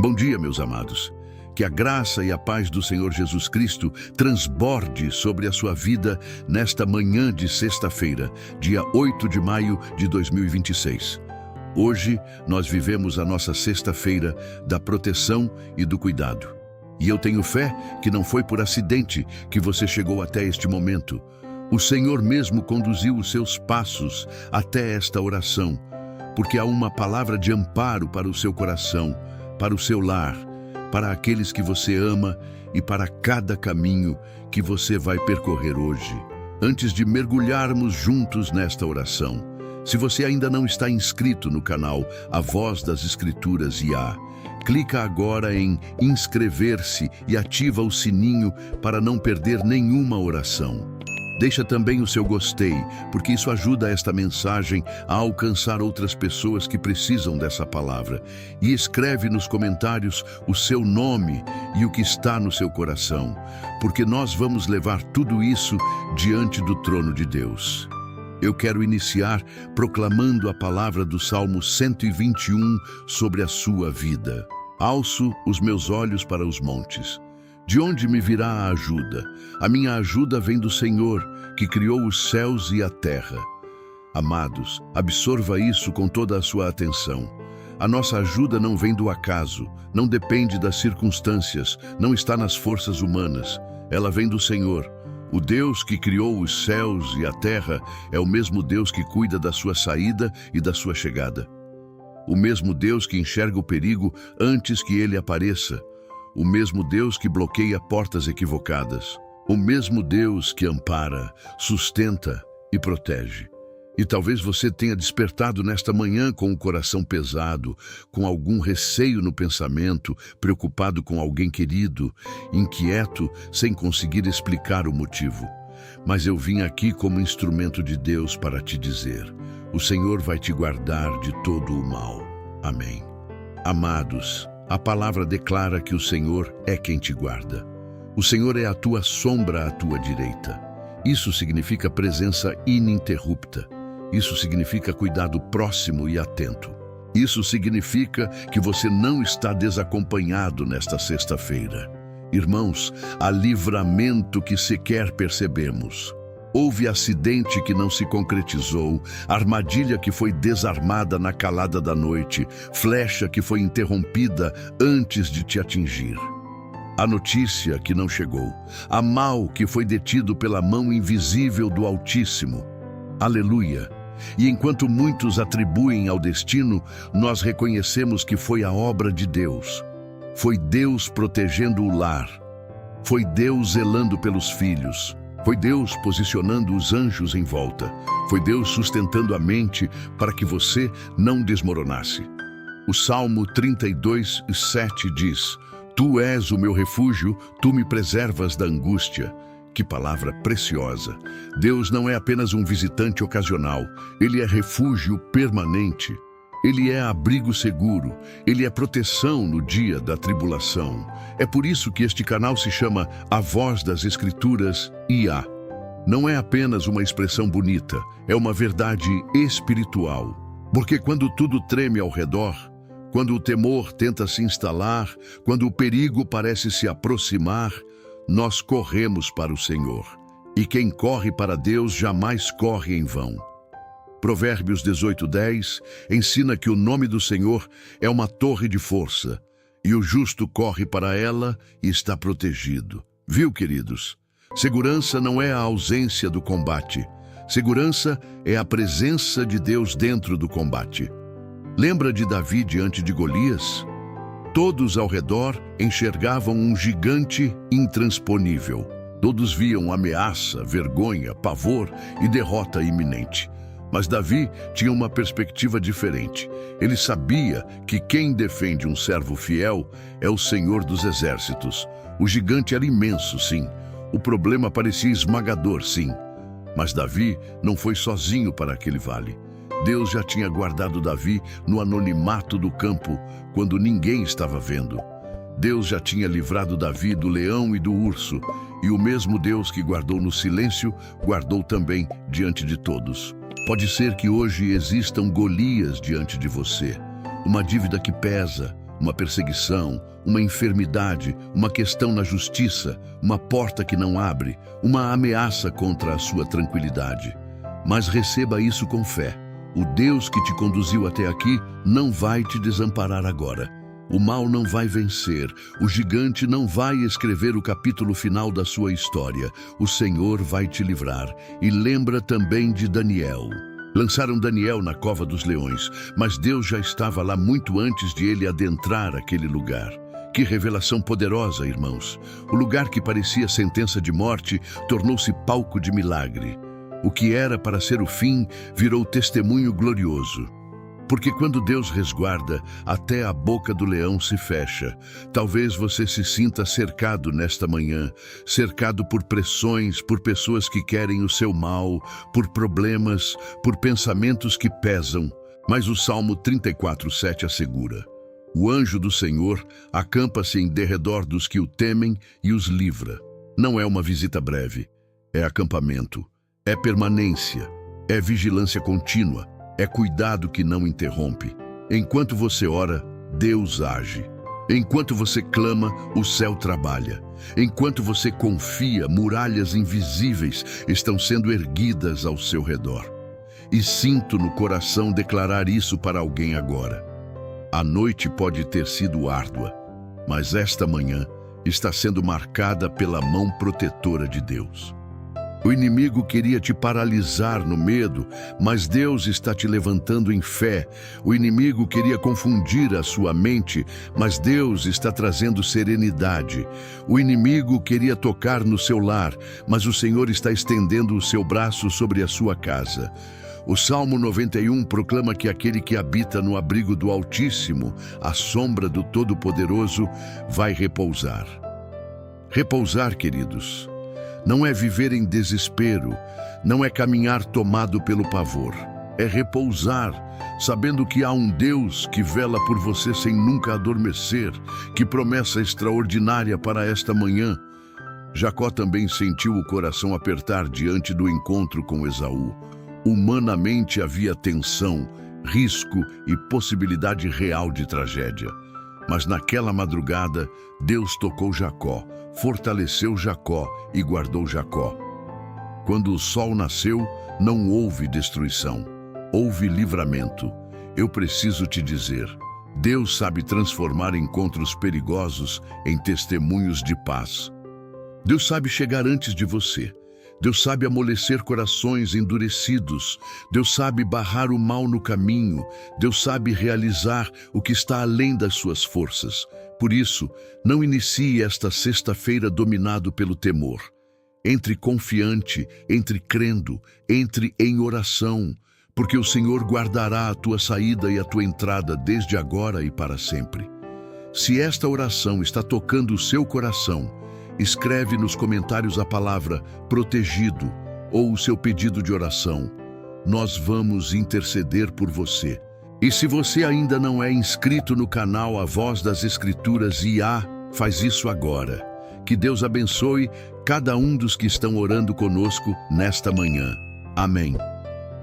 Bom dia, meus amados. Que a graça e a paz do Senhor Jesus Cristo transborde sobre a sua vida nesta manhã de sexta-feira, dia 8 de maio de 2026. Hoje, nós vivemos a nossa sexta-feira da proteção e do cuidado. E eu tenho fé que não foi por acidente que você chegou até este momento. O Senhor mesmo conduziu os seus passos até esta oração, porque há uma palavra de amparo para o seu coração, para o seu lar, para aqueles que você ama e para cada caminho que você vai percorrer hoje. Antes de mergulharmos juntos nesta oração, se você ainda não está inscrito no canal A Voz das Escrituras IA, clica agora em inscrever-se e ativa o sininho para não perder nenhuma oração. Deixa também o seu gostei, porque isso ajuda esta mensagem a alcançar outras pessoas que precisam dessa palavra. E escreve nos comentários o seu nome e o que está no seu coração, porque nós vamos levar tudo isso diante do trono de Deus. Eu quero iniciar proclamando a palavra do Salmo 121 sobre a sua vida. Alço os meus olhos para os montes. De onde me virá a ajuda? A minha ajuda vem do Senhor, que criou os céus e a terra. Amados, absorva isso com toda a sua atenção. A nossa ajuda não vem do acaso, não depende das circunstâncias, não está nas forças humanas. Ela vem do Senhor. O Deus que criou os céus e a terra é o mesmo Deus que cuida da sua saída e da sua chegada. O mesmo Deus que enxerga o perigo antes que ele apareça. O mesmo Deus que bloqueia portas equivocadas. O mesmo Deus que ampara, sustenta e protege. E talvez você tenha despertado nesta manhã com o coração pesado, com algum receio no pensamento, preocupado com alguém querido, inquieto, sem conseguir explicar o motivo. Mas eu vim aqui como instrumento de Deus para te dizer: o Senhor vai te guardar de todo o mal. Amém. Amados, a palavra declara que o Senhor é quem te guarda. O Senhor é a tua sombra à tua direita. Isso significa presença ininterrupta. Isso significa cuidado próximo e atento. Isso significa que você não está desacompanhado nesta sexta-feira. Irmãos, há livramento que sequer percebemos. Houve acidente que não se concretizou, armadilha que foi desarmada na calada da noite, flecha que foi interrompida antes de te atingir. A notícia que não chegou, a mal que foi detido pela mão invisível do Altíssimo. Aleluia! E enquanto muitos atribuem ao destino, nós reconhecemos que foi a obra de Deus. Foi Deus protegendo o lar. Foi Deus zelando pelos filhos. Foi Deus posicionando os anjos em volta. Foi Deus sustentando a mente para que você não desmoronasse. O Salmo 32:7 diz: Tu és o meu refúgio, tu me preservas da angústia. Que palavra preciosa! Deus não é apenas um visitante ocasional, Ele é refúgio permanente. Ele é abrigo seguro, Ele é proteção no dia da tribulação. É por isso que este canal se chama A Voz das Escrituras IA. Não é apenas uma expressão bonita, é uma verdade espiritual. Porque quando tudo treme ao redor, quando o temor tenta se instalar, quando o perigo parece se aproximar, nós corremos para o Senhor. E quem corre para Deus jamais corre em vão. Provérbios 18:10 ensina que o nome do Senhor é uma torre de força, e o justo corre para ela e está protegido. Viu, queridos? Segurança não é a ausência do combate. Segurança é a presença de Deus dentro do combate. Lembra de Davi diante de Golias? Todos ao redor enxergavam um gigante intransponível. Todos viam ameaça, vergonha, pavor e derrota iminente. Mas Davi tinha uma perspectiva diferente. Ele sabia que quem defende um servo fiel é o Senhor dos Exércitos. O gigante era imenso, sim. O problema parecia esmagador, sim. Mas Davi não foi sozinho para aquele vale. Deus já tinha guardado Davi no anonimato do campo, quando ninguém estava vendo. Deus já tinha livrado Davi do leão e do urso, e o mesmo Deus que guardou no silêncio, guardou também diante de todos. Pode ser que hoje existam Golias diante de você, uma dívida que pesa, uma perseguição, uma enfermidade, uma questão na justiça, uma porta que não abre, uma ameaça contra a sua tranquilidade. Mas receba isso com fé. O Deus que te conduziu até aqui não vai te desamparar agora. O mal não vai vencer, o gigante não vai escrever o capítulo final da sua história. O Senhor vai te livrar. E lembra também de Daniel. Lançaram Daniel na cova dos leões, mas Deus já estava lá muito antes de ele adentrar aquele lugar. Que revelação poderosa, irmãos! O lugar que parecia sentença de morte tornou-se palco de milagre. O que era para ser o fim virou testemunho glorioso. Porque quando Deus resguarda, até a boca do leão se fecha. Talvez você se sinta cercado nesta manhã, cercado por pressões, por pessoas que querem o seu mal, por problemas, por pensamentos que pesam. Mas o Salmo 34:7 assegura: o anjo do Senhor acampa-se em derredor dos que o temem e os livra. Não é uma visita breve, é acampamento, é permanência, é vigilância contínua. É cuidado que não interrompe. Enquanto você ora, Deus age. Enquanto você clama, o céu trabalha. Enquanto você confia, muralhas invisíveis estão sendo erguidas ao seu redor. E sinto no coração declarar isso para alguém agora. A noite pode ter sido árdua, mas esta manhã está sendo marcada pela mão protetora de Deus. O inimigo queria te paralisar no medo, mas Deus está te levantando em fé. O inimigo queria confundir a sua mente, mas Deus está trazendo serenidade. O inimigo queria tocar no seu lar, mas o Senhor está estendendo o seu braço sobre a sua casa. O Salmo 91 proclama que aquele que habita no abrigo do Altíssimo, à sombra do Todo-Poderoso, vai repousar. Repousar, queridos, não é viver em desespero, não é caminhar tomado pelo pavor. É repousar, sabendo que há um Deus que vela por você sem nunca adormecer. Que promessa extraordinária para esta manhã. Jacó também sentiu o coração apertar diante do encontro com Esaú. Humanamente havia tensão, risco e possibilidade real de tragédia. Mas naquela madrugada, Deus tocou Jacó, fortaleceu Jacó e guardou Jacó. Quando o sol nasceu, não houve destruição, houve livramento. Eu preciso te dizer, Deus sabe transformar encontros perigosos em testemunhos de paz. Deus sabe chegar antes de você. Deus sabe amolecer corações endurecidos. Deus sabe barrar o mal no caminho. Deus sabe realizar o que está além das suas forças. Por isso, não inicie esta sexta-feira dominado pelo temor. Entre confiante, entre crendo, entre em oração, porque o Senhor guardará a tua saída e a tua entrada desde agora e para sempre. Se esta oração está tocando o seu coração, escreve nos comentários a palavra protegido ou o seu pedido de oração. Nós vamos interceder por você. E se você ainda não é inscrito no canal A Voz das Escrituras IA, faz isso agora. Que Deus abençoe cada um dos que estão orando conosco nesta manhã. Amém.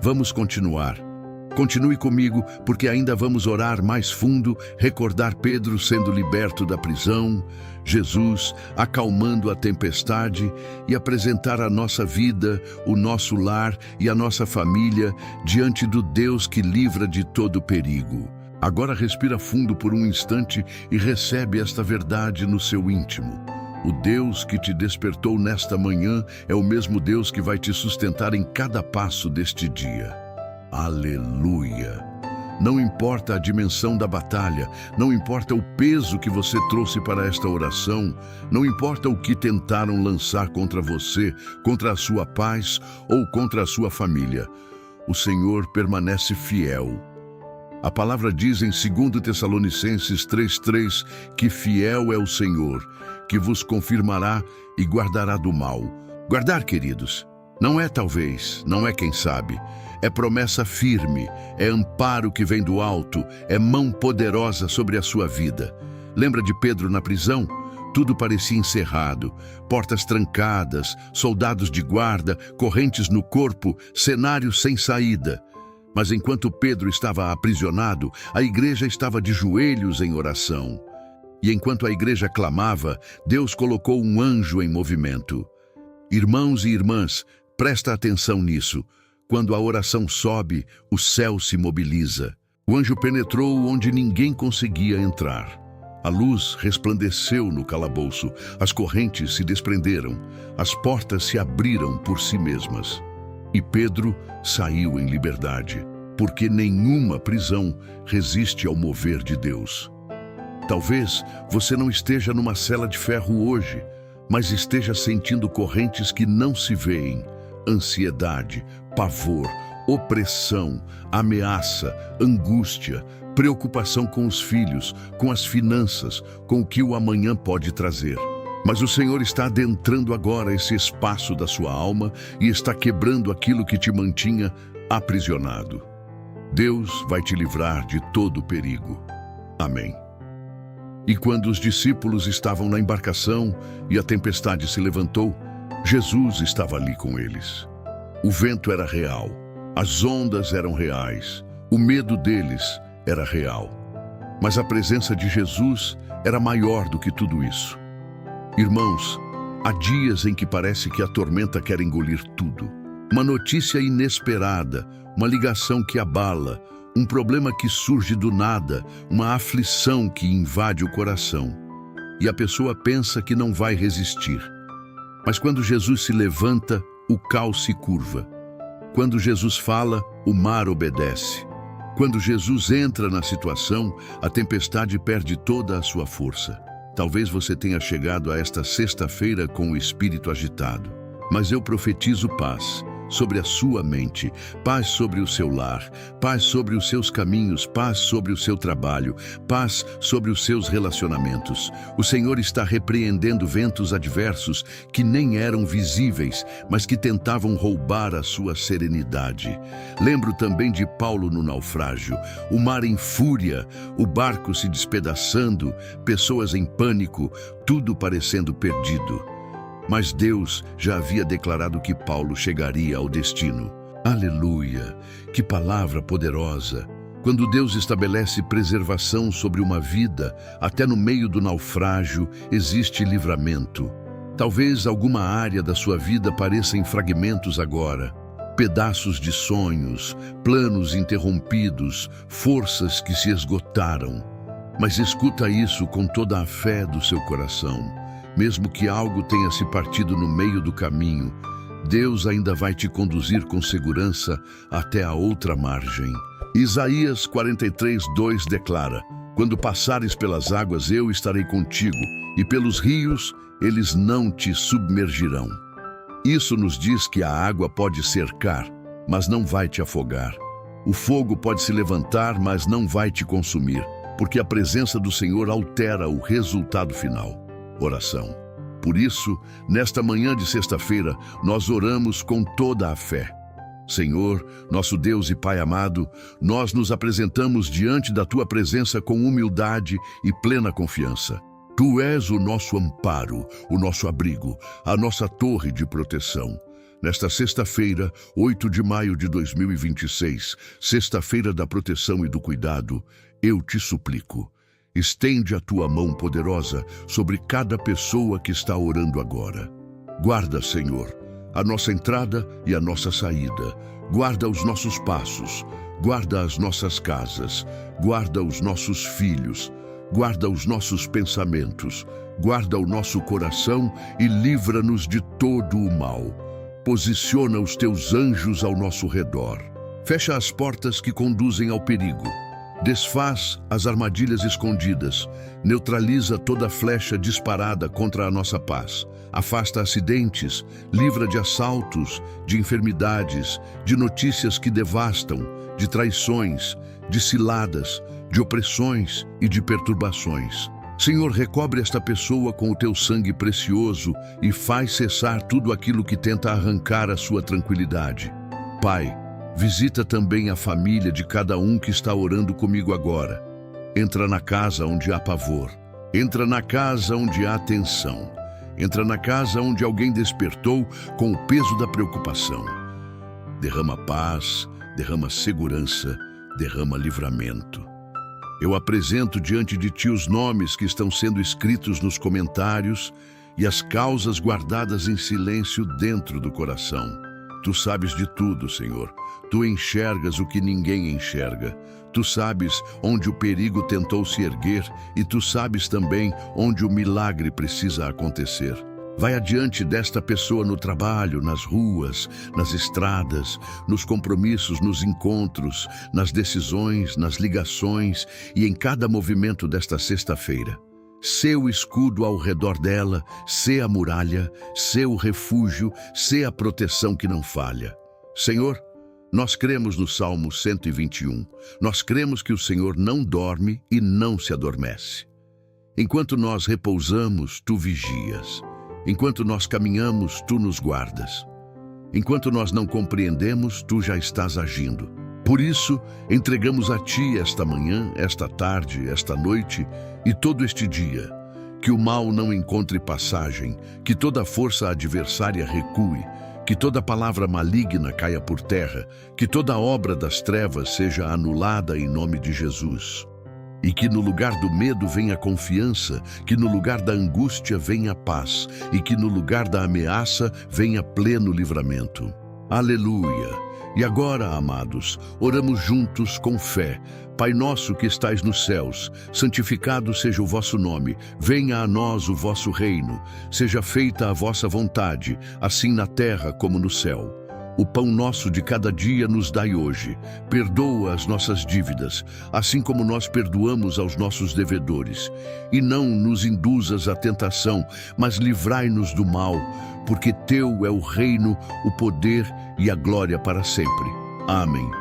Vamos continuar. Continue comigo, porque ainda vamos orar mais fundo, recordar Pedro sendo liberto da prisão, Jesus acalmando a tempestade e apresentar a nossa vida, o nosso lar e a nossa família diante do Deus que livra de todo perigo. Agora respira fundo por um instante e recebe esta verdade no seu íntimo. O Deus que te despertou nesta manhã é o mesmo Deus que vai te sustentar em cada passo deste dia. Aleluia! Não importa a dimensão da batalha, não importa o peso que você trouxe para esta oração, não importa o que tentaram lançar contra você, contra a sua paz ou contra a sua família. O Senhor permanece fiel. A palavra diz em 2 Tessalonicenses 3:3 que fiel é o Senhor, que vos confirmará e guardará do mal. Guardar, queridos, não é talvez, não é quem sabe. É promessa firme, é amparo que vem do alto, é mão poderosa sobre a sua vida. Lembra de Pedro na prisão? Tudo parecia encerrado, portas trancadas, soldados de guarda, correntes no corpo, cenário sem saída. Mas enquanto Pedro estava aprisionado, a igreja estava de joelhos em oração. E enquanto a igreja clamava, Deus colocou um anjo em movimento. Irmãos e irmãs, presta atenção nisso. Quando a oração sobe, o céu se mobiliza. O anjo penetrou onde ninguém conseguia entrar. A luz resplandeceu no calabouço, as correntes se desprenderam, as portas se abriram por si mesmas. E Pedro saiu em liberdade, porque nenhuma prisão resiste ao mover de Deus. Talvez você não esteja numa cela de ferro hoje, mas esteja sentindo correntes que não se veem, ansiedade, pavor, opressão, ameaça, angústia, preocupação com os filhos, com as finanças, com o que o amanhã pode trazer. Mas o Senhor está adentrando agora esse espaço da sua alma e está quebrando aquilo que te mantinha aprisionado. Deus vai te livrar de todo o perigo. Amém. E quando os discípulos estavam na embarcação e a tempestade se levantou, Jesus estava ali com eles. O vento era real, as ondas eram reais, o medo deles era real. Mas a presença de Jesus era maior do que tudo isso. Irmãos, há dias em que parece que a tormenta quer engolir tudo. Uma notícia inesperada, uma ligação que abala, um problema que surge do nada, uma aflição que invade o coração. E a pessoa pensa que não vai resistir. Mas quando Jesus se levanta, o caos se curva. Quando Jesus fala, o mar obedece. Quando Jesus entra na situação, a tempestade perde toda a sua força. Talvez você tenha chegado a esta sexta-feira com o espírito agitado, mas eu profetizo paz sobre a sua mente, paz sobre o seu lar, paz sobre os seus caminhos, paz sobre o seu trabalho, paz sobre os seus relacionamentos. O Senhor está repreendendo ventos adversos que nem eram visíveis, mas que tentavam roubar a sua serenidade. Lembro também de Paulo no naufrágio, o mar em fúria, o barco se despedaçando, pessoas em pânico, tudo parecendo perdido. Mas Deus já havia declarado que Paulo chegaria ao destino. Aleluia! Que palavra poderosa! Quando Deus estabelece preservação sobre uma vida, até no meio do naufrágio, existe livramento. Talvez alguma área da sua vida pareça em fragmentos agora. Pedaços de sonhos, planos interrompidos, forças que se esgotaram. Mas escuta isso com toda a fé do seu coração. Mesmo que algo tenha se partido no meio do caminho, Deus ainda vai te conduzir com segurança até a outra margem. Isaías 43:2 declara: quando passares pelas águas, eu estarei contigo, e pelos rios, eles não te submergirão. Isso nos diz que a água pode cercar, mas não vai te afogar. O fogo pode se levantar, mas não vai te consumir, porque a presença do Senhor altera o resultado final. Oração. Por isso, nesta manhã de sexta-feira, nós oramos com toda a fé. Senhor, nosso Deus e Pai amado, nós nos apresentamos diante da Tua presença com humildade e plena confiança. Tu és o nosso amparo, o nosso abrigo, a nossa torre de proteção. Nesta sexta-feira, 8 de maio de 2026, sexta-feira da proteção e do cuidado, eu te suplico. Estende a tua mão poderosa sobre cada pessoa que está orando agora. Guarda, Senhor, a nossa entrada e a nossa saída. Guarda os nossos passos. Guarda as nossas casas. Guarda os nossos filhos. Guarda os nossos pensamentos. Guarda o nosso coração e livra-nos de todo o mal. Posiciona os teus anjos ao nosso redor. Fecha as portas que conduzem ao perigo. Desfaz as armadilhas escondidas, neutraliza toda flecha disparada contra a nossa paz, afasta acidentes, livra de assaltos, de enfermidades, de notícias que devastam, de traições, de ciladas, de opressões e de perturbações. Senhor, recobre esta pessoa com o teu sangue precioso e faz cessar tudo aquilo que tenta arrancar a sua tranquilidade. Pai, visita também a família de cada um que está orando comigo agora. Entra na casa onde há pavor. Entra na casa onde há tensão. Entra na casa onde alguém despertou com o peso da preocupação. Derrama paz, derrama segurança, derrama livramento. Eu apresento diante de Ti os nomes que estão sendo escritos nos comentários e as causas guardadas em silêncio dentro do coração. Tu sabes de tudo, Senhor. Tu enxergas o que ninguém enxerga. Tu sabes onde o perigo tentou se erguer e Tu sabes também onde o milagre precisa acontecer. Vai adiante desta pessoa no trabalho, nas ruas, nas estradas, nos compromissos, nos encontros, nas decisões, nas ligações e em cada movimento desta sexta-feira. Sê o escudo ao redor dela, sê a muralha, sê o refúgio, sê a proteção que não falha. Senhor, nós cremos no Salmo 121. Nós cremos que o Senhor não dorme e não se adormece. Enquanto nós repousamos, Tu vigias. Enquanto nós caminhamos, Tu nos guardas. Enquanto nós não compreendemos, Tu já estás agindo. Por isso, entregamos a Ti esta manhã, esta tarde, esta noite e todo este dia. Que o mal não encontre passagem, que toda força adversária recue, que toda palavra maligna caia por terra, que toda obra das trevas seja anulada em nome de Jesus. E que no lugar do medo venha confiança, que no lugar da angústia venha paz, e que no lugar da ameaça venha pleno livramento. Aleluia! E agora, amados, oramos juntos com fé. Pai nosso que estais nos céus, santificado seja o vosso nome. Venha a nós o vosso reino. Seja feita a vossa vontade, assim na terra como no céu. O pão nosso de cada dia nos dai hoje. Perdoa as nossas dívidas, assim como nós perdoamos aos nossos devedores. E não nos induzas à tentação, mas livrai-nos do mal, porque Teu é o reino, o poder e a glória para sempre. Amém.